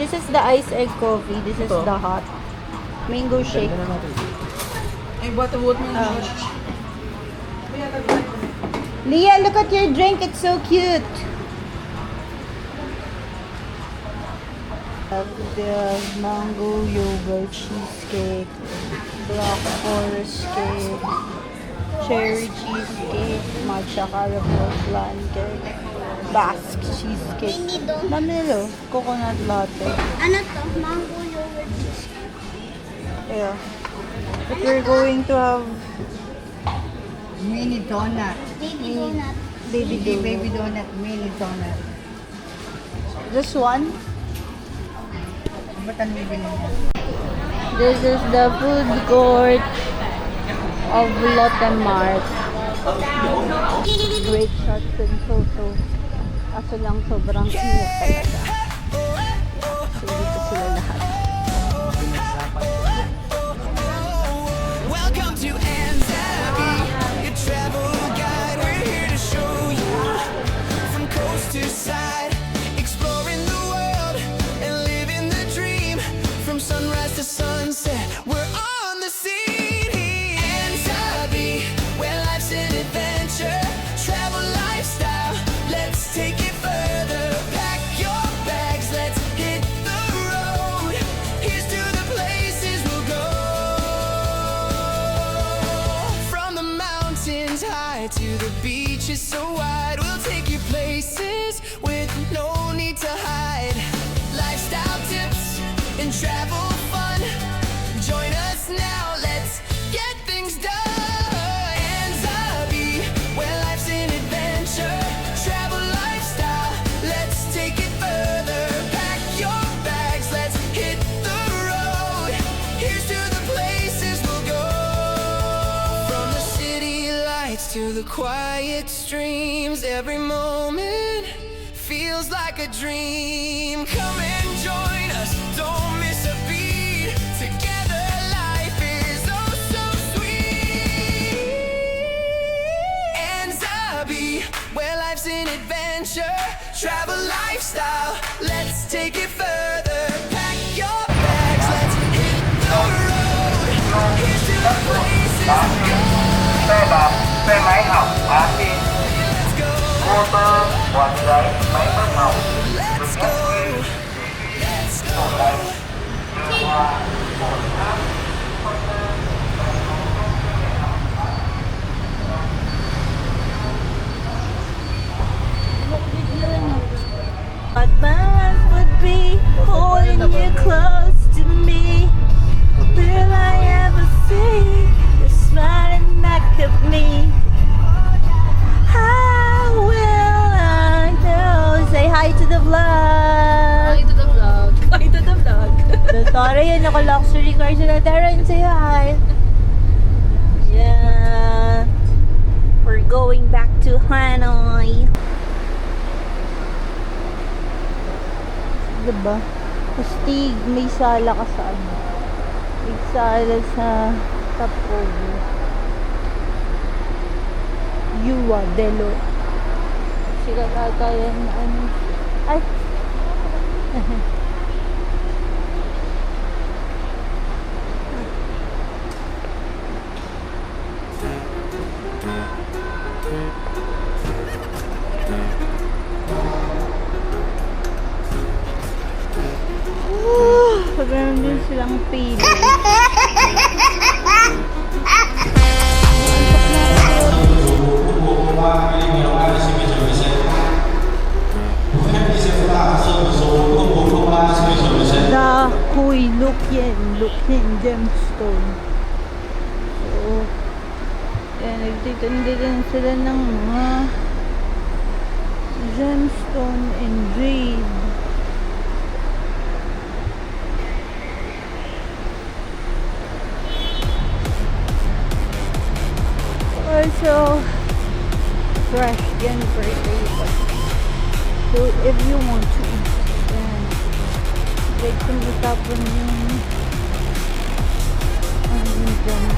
This is the iced egg coffee. This is the hot. Mango shake. Ay, buhat mo yung Leah, look at your drink. It's so cute. The mango yogurt cheesecake, black forest cake, cherry cheesecake, matcha caramel flan cake, Basque cheesecake, Manilo, coconut latte. Ano to? Mango yogurt cheesecake. Yeah. But we're going to have mini donut. Baby donut. baby donut, mini donut. Just one. Ba't ang bibili niya? This is the food court of Lotte Mart. Great shots and photos. Kaso lang sobrang cute talaga. So dito sila lahat. Welcome to Anzabi, your travel guide. We're here to show you from coast to side, exploring the world and living the dream. From sunrise to sunset, we're on the scene. Anzabi, where life's an adventure, travel lifestyle. Let's take it further. Pack your bags, let's hit the road. Here's to the places we'll go. From the mountains high to the beaches so wide, we'll take you places with no need to hide. Lifestyle tips and travel fun. Join us now, let's get things done. Anzabi, where life's an adventure, travel lifestyle. Let's take it further. Pack your bags, let's hit the road. Here's to the places we'll go. From the city lights to the quiet streams, every moment feels like a dream. Come and join us, don't miss a beat. Together life is oh so sweet. Anzabi, where life's an adventure, travel lifestyle. Let's take it further. Pack your bags, let's hit the road. Here's to the places we'll go. Xe đạp, xe máy học, á đi, Let's go. mô tô, quạt giấy, máy móc học, Let's go. Let's go. đường hoa, bột áp. What man would be holding you close to me? Will I ever see you smiling back at me? How will I know? Say hi to the vlog. Hi to the vlog. Hi to the vlog. The Tara yun, naka-luxury car sila. Darren, say hi. Yeah. We're going back to Hanoi. Diba? Astig, may sala ka sa ano. May sala sa Tapogo. Yuwa, Delo. Sila kagaya na ano. Ay! Pag meron din silang pili. The Huy Lukyen Gemstone. So, yan, nagtitinda din sila ng mga gemstone and jade. Also, fresh yan for table. So, if you want to eat, then, like, kung itapon yung dyan,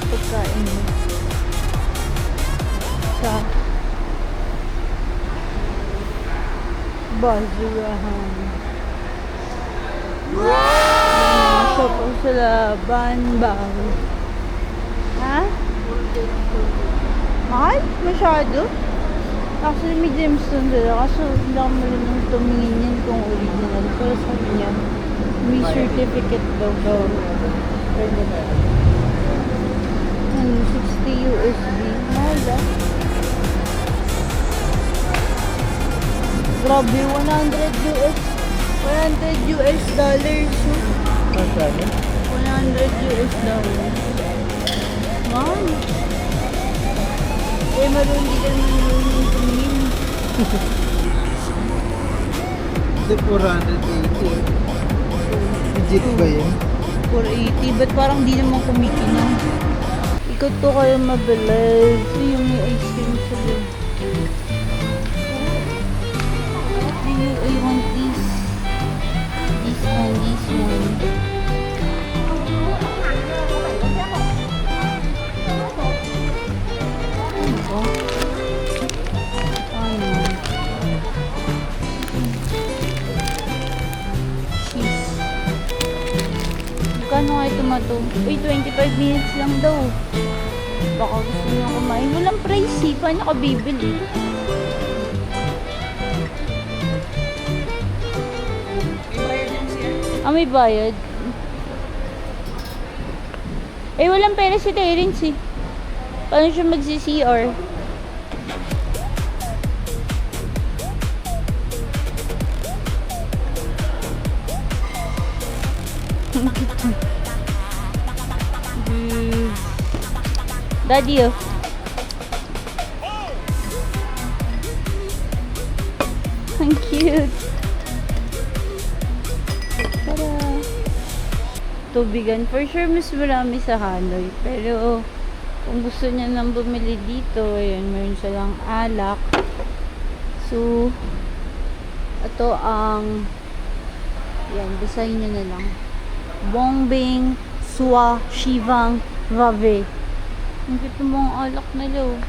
pagkain mo sa basurahan. sa laban bang. Ha? Mahal? Masyado? Actually, may gemstone sila. Kaso, hindi ako marunong tumingin yan kung original. Pero sabi niya, may certificate daw daw. Ano, 60 USD. Mahal ah. Grabe, 100 US dollars. Magkano? 100 US dollars. Mahal. Eh, marunong ka naman tumingin. Hindi, 480. Legit ba yun? 480. Ba't parang di naman kumikinang? Ikot to kayo mabilis. Ito yung may ice cream sa loob. I want this. This one, this one. Ano to? Ano? Cheese. Magkano nga ito mato? Uy, 25 minutes lang daw. Baka gusto niyo kumain. Walang price eh. Paano ka bibili? Ah, may bayad. Eh, walang pera si Terence eh. Paano siya magsi-CR? Daddy oh. Ang cute. Tara. Tubigan. For sure, mas marami sa Hanoi. Pero, kung gusto niya nang bumili dito, ayan, meron silang alak. So, ito ang, yan, basahin niyo na lang. Bongbing, Swa, Shivang, Vave. Ang cute ng mga alak nila, oh.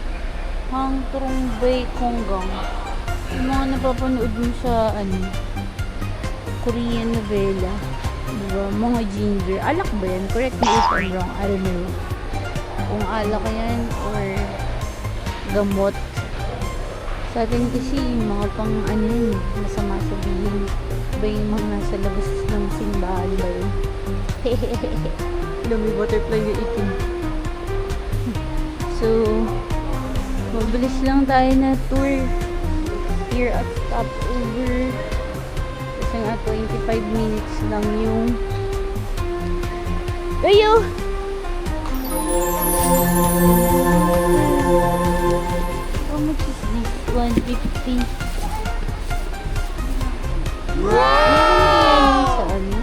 Hang Trong Bay Konggang. Yung mga napapanood mo sa, Korean novela. Diba? Mga ginger. Alak ba yan? Correct me if I'm wrong. I don't know. Kung alak yan or gamot. Sa atin kasi mga pang yun, masama sabihin. Ba yung mga nasa labas ng simbahan ba yun? May butterfly yung itim. So, mabilis lang tayo na tour here at stopover. Kasi nga 25 minutes lang yung ayo! How much is this? 150. Meron sa ano?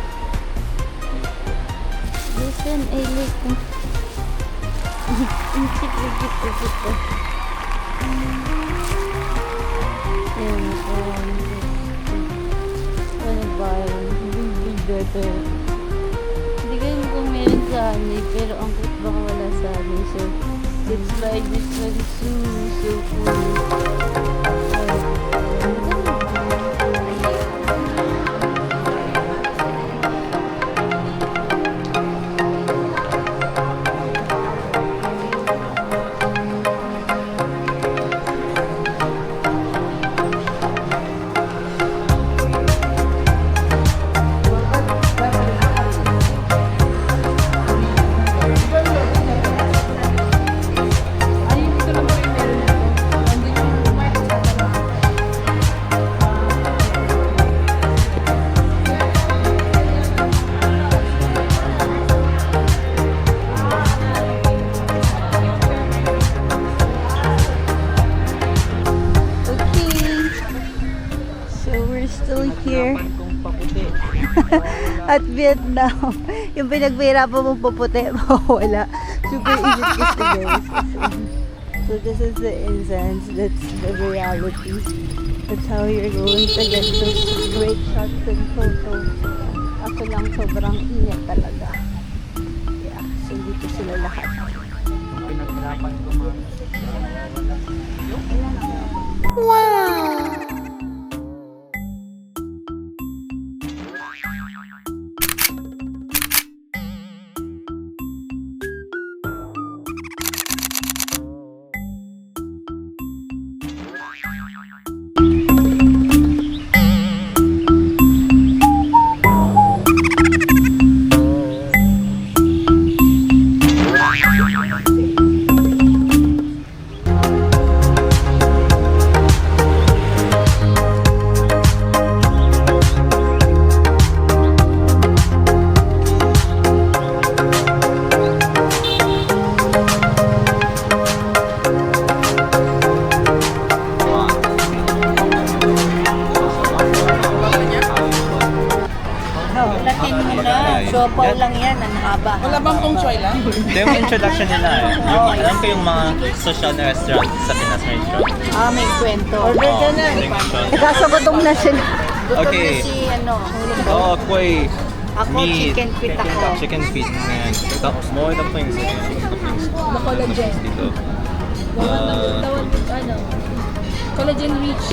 Listen, I like ang cute. Ayan, ano ba yun? Better. Hindi ko yun kung meron sa Hanoi, pero ang cute baka wala sa Hanoi. So, let's buy this one. So cool. Here at Vietnam. Yung pinaghirapan mong puputi, wala. Super easy kasi guys. So this is the incense. That's the reality. That's how you're going to get those great shots and photos. Ako lang sobrang init talaga. Yeah, so dito sila lahat. Pinaghirapan ko man. Wow! Wag na. Siopaw lang yan. Ang haba. Wala bang kung choy lang? Ito yung introduction nila eh. Yung, alam ko yung mga social na restaurant sa Pinas may shop. Ah, may kwento. Order ka na. Kasagutom na sila. Gutom Okay. na si ano. Oo, ako'y Ako, meat. chicken feet ako. Chicken feet. Ayan. More dumplings. Collagen. Dito. Tawag ano? Collagen rich.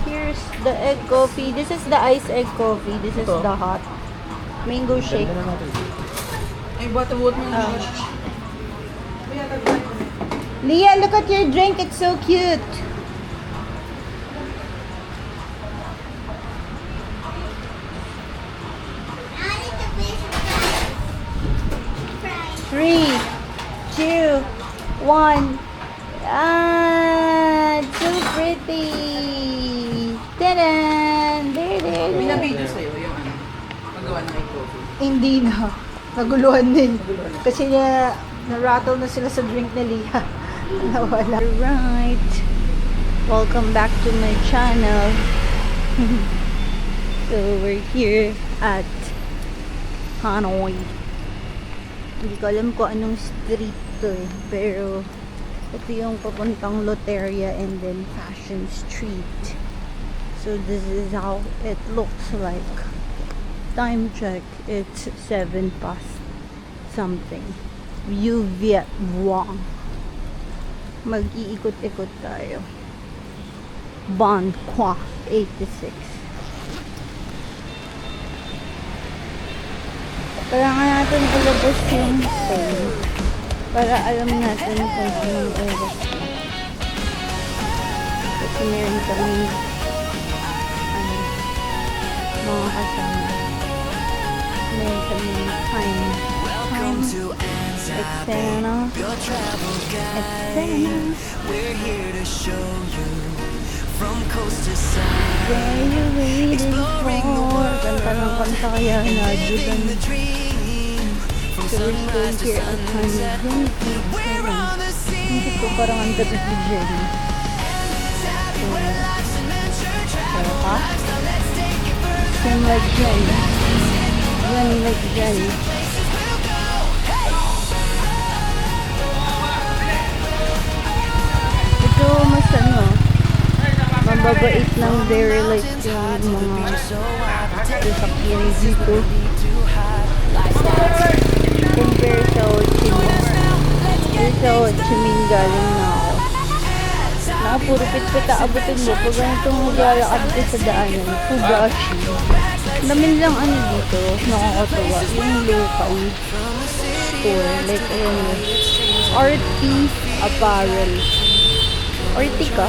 Here's the egg coffee. This is the iced egg coffee. This is the hot mango shake. Ay, what about mo yung Leah, look at your drink. It's so cute. Three, two, one. Ah, it's so pretty. Ta-da! There, there, there. Pinabidyo sa'yo yung ano? Magawa ng egg coffee. Hindi na. Naguluhan din. Kasi na-rattle na sila sa drink na Leah. Nawala. Right. Welcome back to my channel. So, we're here at Hanoi. Hindi ko alam kung anong street to eh. Pero, ito yung papuntang Loteria and then Fashion Street. So, this is how it looks like. Time check, it's 7 past something. View Viet Vuong. Mag-iikot-ikot tayo. Bon Qua 86. Kailangan natin ilabas yung phone para alam natin kung anong oras na. Kasi meron kami mga kasama. Meron kami time. Extena. Extena. We're here to show you from coast to side. Where you waiting for? Kanta ng kanta kaya nadudan. So we're still here at Honey. Hindi ko parang ang dapat ni Jenny. Kaya ka? Same like Jenny. Jenny like Jenny. Ito mas ano, mababait lang very like yung mga sasakyan dito. Compare sa Ho Chi Minh. Pero sa Ho Chi Minh galing na ako. Puro pit-pit aabutin mo. Pag ganitong maglalakad ka sa daanan, Fugashi. Namin lang ano dito, nakakatawa. Yung local store. Like, ayun, RT Apparel. RT ka?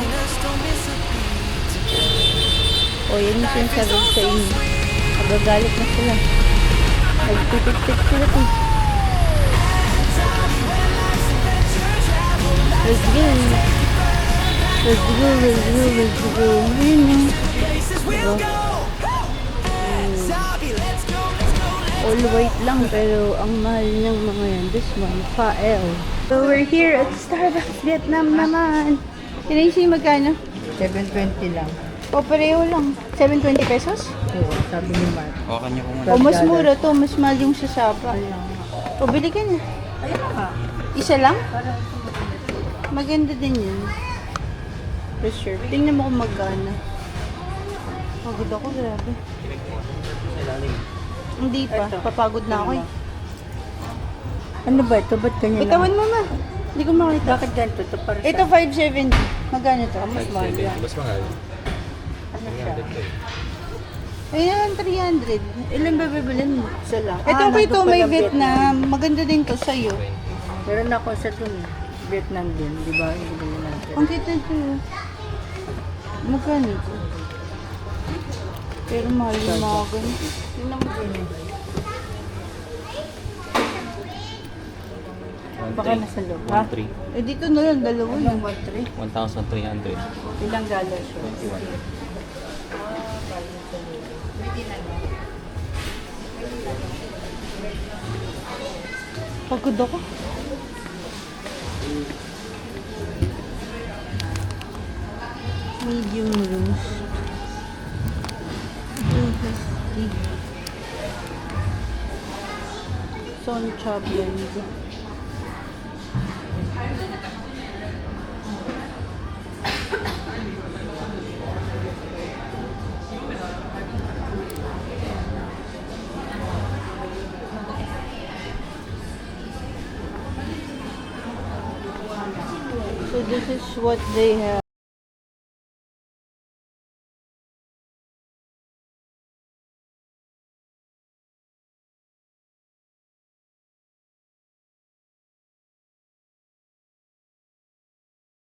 O, yun yung sinasabi ko sa inyo. Magagalit na sila. Nagpipit-pit sila to. Let's go. Let's go, let's go, let's go. Ayun na. Diba? All white lang pero ang mahal ng mga yan. This one, Fael. So we're here at Starbucks Vietnam naman. Kinaysi magkano? 720 lang. O pareho lang. 720 pesos? Oo, sabi ni Mark. O, kanya ko O mas mura to. Mas mahal yung sa Sapa. O bili ka na. Ayun nga. Isa lang? Maganda din yun. Reserve. Tingnan mo kung magkano. Pagod ako, grabe. Hindi pa. Papagod na ako eh. Ano ba ito? Ba't kanya Bitawan mo ma. Hindi ko makita. Bakit ganito? Ito para Ito 570. Magkano to? mas mahal yan. Mas mahal. Ano siya? Ayan, 300. Ilan ba bibilin mo? Isa lang. Ito ko ito, nandun may pala Vietnam. Maganda din to sa'yo. Meron ako sa dun. Vietnam din. Di ba? Ibili natin. Ang cute nito. Magkano ito? Pero mahal yung mga ganito. Tingnan mo din. Baka nasa loob. Ha? 1,300. Eh dito na lang, dalawa yung 1,300. 1,300. Ilang dollars yun? 21. Pagod ako. Medium roast. Son Chablend. So this is what they have.